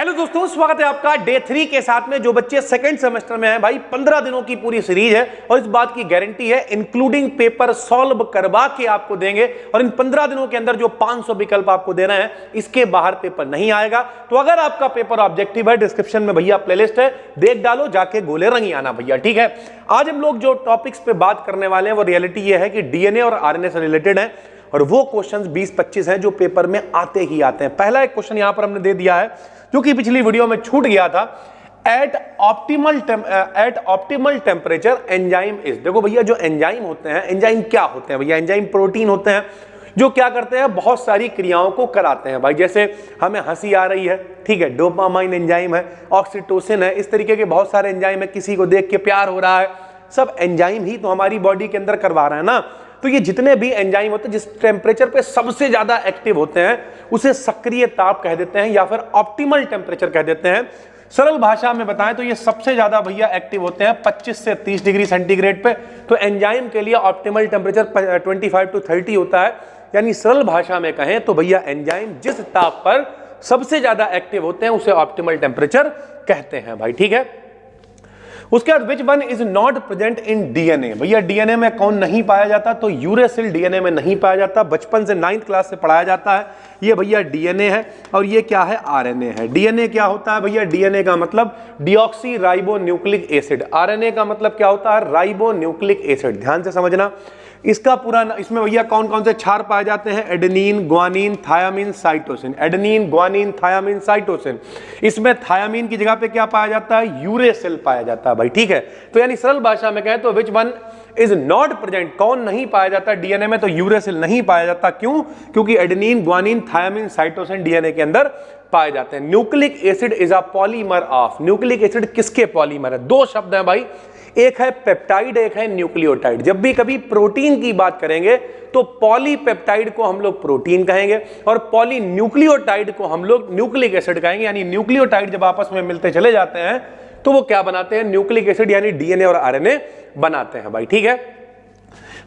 Hello दोस्तों, स्वागत है आपका डे 3 के साथ में। जो बच्चे सेकंड सेमेस्टर में हैं भाई, 15 दिनों की पूरी सीरीज है और इस बात की गारंटी है इंक्लूडिंग पेपर सॉल्व करवा के आपको देंगे। और इन 15 दिनों के अंदर जो 500 विकल्प आपको देना है, इसके बाहर पेपर नहीं आएगा। तो अगर आपका पेपर ऑब्जेक्टिव है, डिस्क्रिप्शन में भैया प्लेलिस्ट है, देख डालो, जाके गोले रंगी आना भैया, ठीक है। आज हम लोग जो टॉपिक्स पे बात करने वाले हैं वो रियलिटी ये है कि डीएनए और आरएनए से रिलेटेड है और वो क्वेश्चंस 20-25 हैं जो पेपर में आते ही आते हैं। पहला एक क्वेश्चन यहां पर हमने दे दिया है जो कि पिछली वीडियो में छूट गया था। At optimal temperature enzyme is. देखो भैया, जो एंजाइम होते हैं, एंजाइम क्या होते हैं भैया? एंजाइम प्रोटीन होते हैं जो क्या करते हैं, बहुत सारी क्रियाओं को कराते हैं भाई। जैसे हमें हंसी आ रही है, ठीक है, डोपामाइन एंजाइम है, ऑक्सीटोसिन है, इस तरीके के बहुत सारे एंजाइम है। किसी को देख के प्यार हो रहा है, सब एंजाइम ही तो हमारी बॉडी के अंदर करवा रहे हैं ना। तो ये जितने भी एंजाइम होते हैं जिस टेम्परेचर पे सबसे ज्यादा एक्टिव होते हैं उसे सक्रिय ताप कह देते हैं या फिर ऑप्टिमल टेम्परेचर कह देते हैं। सरल भाषा में बताएं तो ये सबसे ज्यादा भैया एक्टिव होते हैं 25 से 30 डिग्री सेंटीग्रेड पे। तो एंजाइम के लिए ऑप्टिमल टेम्परेचर 25 to 30 होता है। यानी सरल भाषा में कहें तो भैया एंजाइम जिस ताप पर सबसे ज्यादा एक्टिव होते हैं उसे ऑप्टिमल टेम्परेचर कहते हैं भाई, ठीक है। उसके बाद which one is not present in DNA. भैया डीएनए में कौन नहीं पाया जाता? तो यूरेसिल डीएनए में नहीं पाया जाता। बचपन से 9th क्लास से पढ़ाया जाता है। ये भैया डीएनए है और ये क्या है? आरएनए है। डीएनए क्या होता है भैया? डीएनए का मतलब deoxy ribo nucleic acid. RNA का मतलब क्या होता है? Ribo nucleic acid. ध्यान से समझना। इसका पूरा इसमें भैया कौन कौन से क्षार पाए जाते हैं? Adenine, guanine, thiamine, cytosine. Adenine, guanine, thiamine, cytosine. इसमें थायामीन की जगह पे क्या पाया जाता है? यूरेसिल पाया जाता है भाई, ठीक है। तो यानी सरल भाषा में कहें तो which one is not present, कौन नहीं पाया जाता डीएनए में? तो यूरेसिल नहीं पाया जाता। क्यों? क्योंकि adenine, guanine, thiamine, cytosine DNA के अंदर पाए जाते हैं। Nucleic acid is a polymer of. Nucleic acid किसके पॉलीमर है? दो शब्द हैं भाई, एक है पेप्टाइड, एक है न्यूक्लियोटाइड। जब भी कभी प्रोटीन की बात करेंगे तो पॉलीपेप्टाइड को हम लोग प्रोटीन कहेंगे और पॉली न्यूक्लियोटाइड को हम लोग न्यूक्लिक एसिड कहेंगे। यानी न्यूक्लियोटाइड जब आपस में मिलते चले जाते हैं तो वो क्या बनाते हैं? न्यूक्लिक एसिड यानी डीएनए और आरएनए बनाते हैं भाई, ठीक है।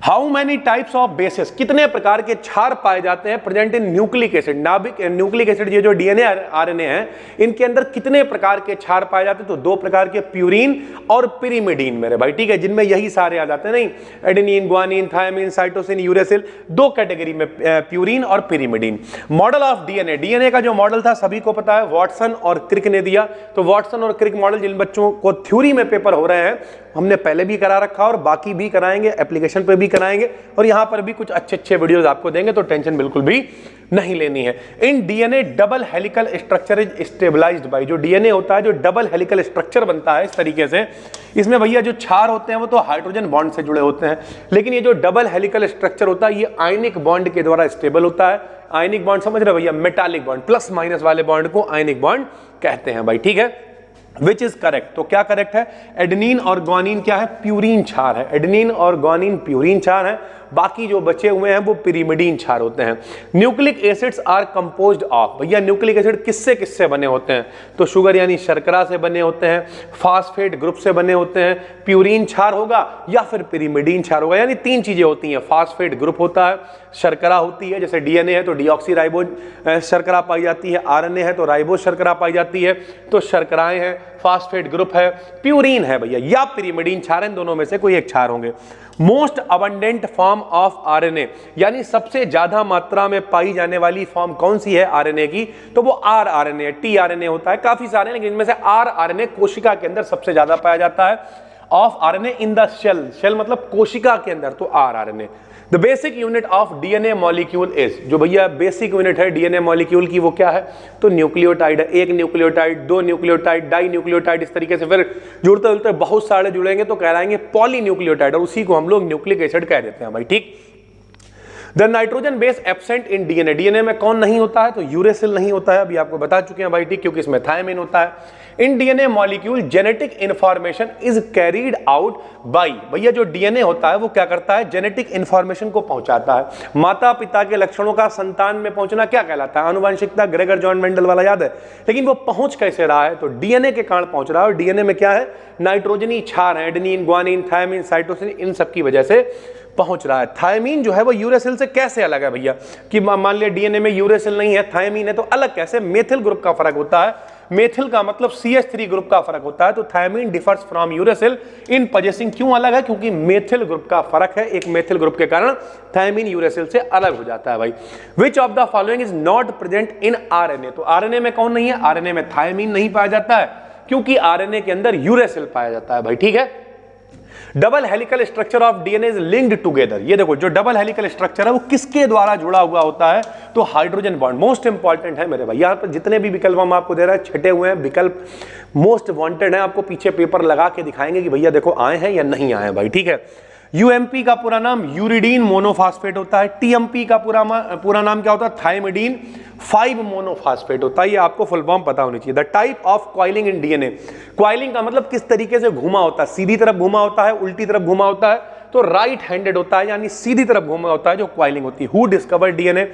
How many types of basis, कितने प्रकार के क्षार पाए जाते हैं प्रेजेंट इन न्यूक्लिक एसिड? नाभिक न्यूक्लिक एसिड ये जो डीएनए आरएनए हैं इनके अंदर कितने प्रकार के क्षार पाए जाते हैं? तो दो प्रकार के, प्यूरिन और पिरिमिडीन मेरे भाई, ठीक है, जिनमें यही सारे आ जाते हैं। नहीं, adenine, guanine, thiamine, cytosine, uracil, दो कैटेगरी में, प्यूरिन और pyrimidine. Model of DNA, DNA का जो मॉडल था सभी को पता है, वॉटसन और क्रिक ने दिया। तो वॉटसन और क्रिक मॉडल जिन बच्चों को थ्योरी में पेपर हो रहे हैं हमने पहले भी करा रखा और बाकी भी कराएंगे, एप्लीकेशन पे भी कराएंगे और यहां पर भी कुछ अच्छे वीडियोस आपको देंगे, तो टेंशन बिल्कुल भी नहीं लेनी है। In DNA double helical structure is stabilised by. जो डीएनए होता है, जो डबल हेलिकल स्ट्रक्चर बनता है इस तरीके से, इसमें भैया जो क्षार होते हैं वो तो हाइड्रोजन बॉन्ड से जुड़े होते हैं, लेकिन ये जो डबल हेलिकल स्ट्रक्चर होता है ये आयनिक बॉन्ड के द्वारा स्टेबल होता है। आयनिक बॉन्ड समझ रहे भैया? मेटालिक बॉन्ड, प्लस माइनस वाले बॉन्ड को आयनिक बॉन्ड कहते हैं भाई, ठीक है। Which is correct? तो क्या करेक्ट है? एडेनिन और ग्वानिन क्या है? प्यूरिन क्षार है। एडेनिन और ग्वानिन प्यूरिन क्षार है, बाकी जो बचे हुए हैं वो पिरिमिडीन क्षार होते हैं। Nucleic acids are composed of. भैया न्यूक्लिक एसिड किससे किससे बने होते हैं? तो शुगर यानी शर्करा से बने होते हैं, फास्फेट ग्रुप से बने होते हैं, प्यूरिन क्षार होगा या फिर पिरिमिडीन क्षार होगा। यानी तीन चीजें होती हैं, फास्फेट ग्रुप होता है, शर्करा होती है, जैसे डीएनए है तो डीऑक्सी राइबो शर्करा पाई जाती है, आरएनए है तो राइबो शर्करा पाई जाती है। तो शर्कराएं हैं, फास्फेट ग्रुप है, प्यूरिन है भैया, या पिरिमिडीन क्षार, इन दोनों में से कोई एक क्षार होंगे। Most abundant form of RNA, यानी सबसे ज्यादा मात्रा में पाई जाने वाली फॉर्म कौन सी है आरएनए की? तो वो आर आरएनए, टी आरएनए होता है, काफी सारे हैं, लेकिन इनमें से आर आरएनए कोशिका के अंदर सबसे ज्यादा पाया जाता है। Of RNA in the cell, cell मतलब कोशिका के अंदर, तो आर RNA. The basic unit of DNA molecule is. जो भैया बेसिक यूनिट है डीएनए मॉलिक्यूल की वो क्या है? तो न्यूक्लियोटाइड है। एक न्यूक्लियोटाइड, दो न्यूक्लियोटाइड, डाई न्यूक्लियोटाइड, इस तरीके से फिर जुड़ते जुड़ते बहुत सारे जुड़ेंगे तो कहलाएंगे पॉली न्यूक्लियोटाइड, और उसी को हम लोग न्यूक्लिक एसिड कह देते हैं भाई, ठीक। The nitrogen base absent in DNA, DNA में कौन नहीं होता है? तो यूरेसिल नहीं होता है, अभी आपको बता चुके हैं भाई, ठीक, क्योंकि इसमें थायमिन होता है। In DNA molecule genetic information is carried out by. भैया जो डीएनए होता है वो क्या करता है? जेनेटिक इंफॉर्मेशन को पहुंचाता है। माता पिता के लक्षणों का संतान में पहुंचना क्या कहलाता है? आनुवंशिकता, ग्रेगर जॉन मेंडल वाला याद है। लेकिन वो पहुंच कैसे रहा है? तो डीएनए के कारण पहुंच रहा है, और डीएनए में क्या है? नाइट्रोजनी क्षार है, एडेनिन, ग्वानिन, थायमिन, साइटोसिन, इन सब की वजह से पहुंच रहा है। थायमीन जो है वो यूरेसिल से कैसे अलग है भैया? कि मान लिया डीएनए में यूरेसिल नहीं है, थायमीन है, तो अलग कैसे? मेथिल ग्रुप का फर्क होता है। मेथिल का मतलब CH3 ग्रुप का फर्क होता है। तो thymine differs from uracil in possessing, क्यों अलग है? क्योंकि मेथिल ग्रुप का फर्क है, एक मेथिल ग्रुप के कारण थायमीन यूरेसिल से अलग हो जाता है भाई। Which of the following is not present in RNA? तो आरएनए में कौन नहीं है? आरएनए में थायमीन नहीं पाया जाता है, क्योंकि आरएनए के अंदर यूरेसिल पाया जाता है भाई, ठीक है। Double helical structure of DNA is linked together. ये देखो जो डबल हेलिकल स्ट्रक्चर है वो किसके द्वारा जुड़ा हुआ होता है? तो हाइड्रोजन बॉन्ड। मोस्ट इंपॉर्टेंट है मेरे भाई, यहां पर जितने भी विकल्प हम आपको दे रहे हैं छटे हुए हैं, विकल्प मोस्ट वांटेड है। आपको पीछे पेपर लगा के दिखाएंगे कि भैया देखो आए हैं या नहीं आए भाई, ठीक है। यूएमपी का पूरा नाम यूरिडीन मोनोफॉस्फेट होता है। टीएमपी का पूरा नाम क्या होता है? थायमिडीन 5 मोनोफॉस्फेट होता है। ये आपको फुल फॉर्म पता होनी चाहिए। The type of coiling in DNA, coiling का मतलब किस तरीके से घुमा होता है, सीधी तरफ घुमा होता है, उल्टी तरफ घुमा होता है। तो राइट हैंडेड होता है, यानी सीधी तरफ घुमा होता है जो कॉइलिंग होती है। हु डिस्कवर डीएनए,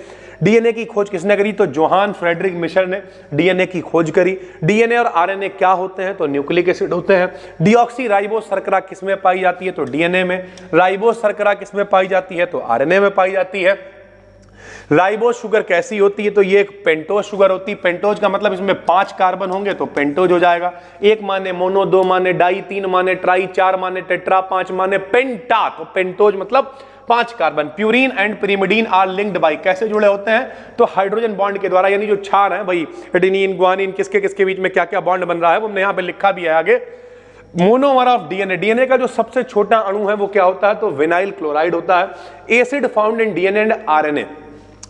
डीएनए की खोज किसने करी? तो जोहान फ्रेडरिक मिशर ने डीएनए की खोज करी। डीएनए और आरएनए क्या होते हैं? तो न्यूक्लिक एसिड होते हैं। डीऑक्सी राइबोस शर्करा किसमें पाई जाती है? तो डीएनए में। राइबोस शर्करा किसमें पाई जाती है? तो आरएनए में पाई जाती है। राइबोस शुगर कैसी होती है? तो ये एक पेंटोज शुगर होती है। पेंटोज का मतलब इसमें 5 कार्बन होंगे तो पेंटोज हो जाएगा। 1 माने मोनो, 2 माने डाई, 3 माने ट्राई, 4 माने टेट्रा, 5 माने पेंटा। तो पेंटोज मतलब 5 carbon. Purine and pyrimidine are linked by, कैसे जुड़े होते हैं? तो हाइड्रोजन बॉन्ड के द्वारा, यानी जो क्षार है भाई, एडेनिन ग्वानिन, किसके किसके बीच में क्या क्या बॉन्ड बन रहा है वो हमने यहाँ पे लिखा भी है आगे। मोनोमर ऑफ डीएनए, डीएनए का जो सबसे छोटा अणु है वो क्या होता है? तो विनाइल क्लोराइड होता है। Acid found in DNA and RNA,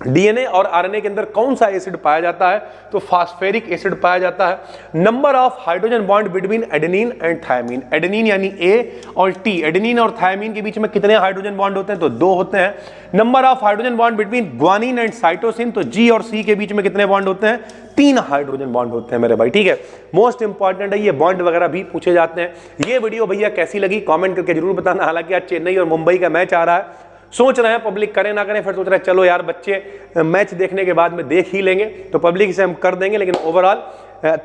DNA और आरएनए के अंदर कौन सा एसिड पाया जाता है? तो फास्फेरिक एसिड पाया जाता है। Number of hydrogen bond between adenine and thymine, adenine यानी ए और टी, एडेनिन और थायमीन के बीच में कितने हाइड्रोजन बॉन्ड होते हैं? तो 2 होते हैं। Number of hydrogen bond between guanine and cytosine, तो जी और सी के बीच में कितने बॉन्ड होते हैं? 3 हाइड्रोजन बॉन्ड होते हैं मेरे भाई, ठीक है। मोस्ट इंपॉर्टेंट है, ये बॉन्ड वगैरह भी पूछे जाते हैं। ये वीडियो भैया कैसी लगी कमेंट करके जरूर बताना। हालांकि आज चेन्नई और मुंबई का मैच आ रहा है, सोच रहे हैं पब्लिक करें ना करें, फिर सोच रहे हैं चलो यार बच्चे मैच देखने के बाद में देख ही लेंगे, तो पब्लिक से हम कर देंगे। लेकिन ओवरऑल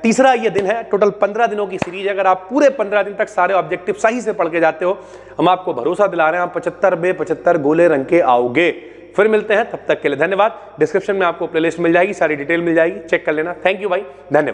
तीसरा ये दिन है, टोटल 15 दिनों की सीरीज। अगर आप पूरे 15 दिन तक सारे ऑब्जेक्टिव सही से पढ़ के जाते हो, हम आपको भरोसा दिला रहे हैं आप 75 में 75 गोले रंग के आओगे। फिर मिलते हैं, तब तक के लिए धन्यवाद। डिस्क्रिप्शन में आपको प्लेलिस्ट मिल जाएगी, सारी डिटेल मिल जाएगी, चेक कर लेना। थैंक यू भाई, धन्यवाद।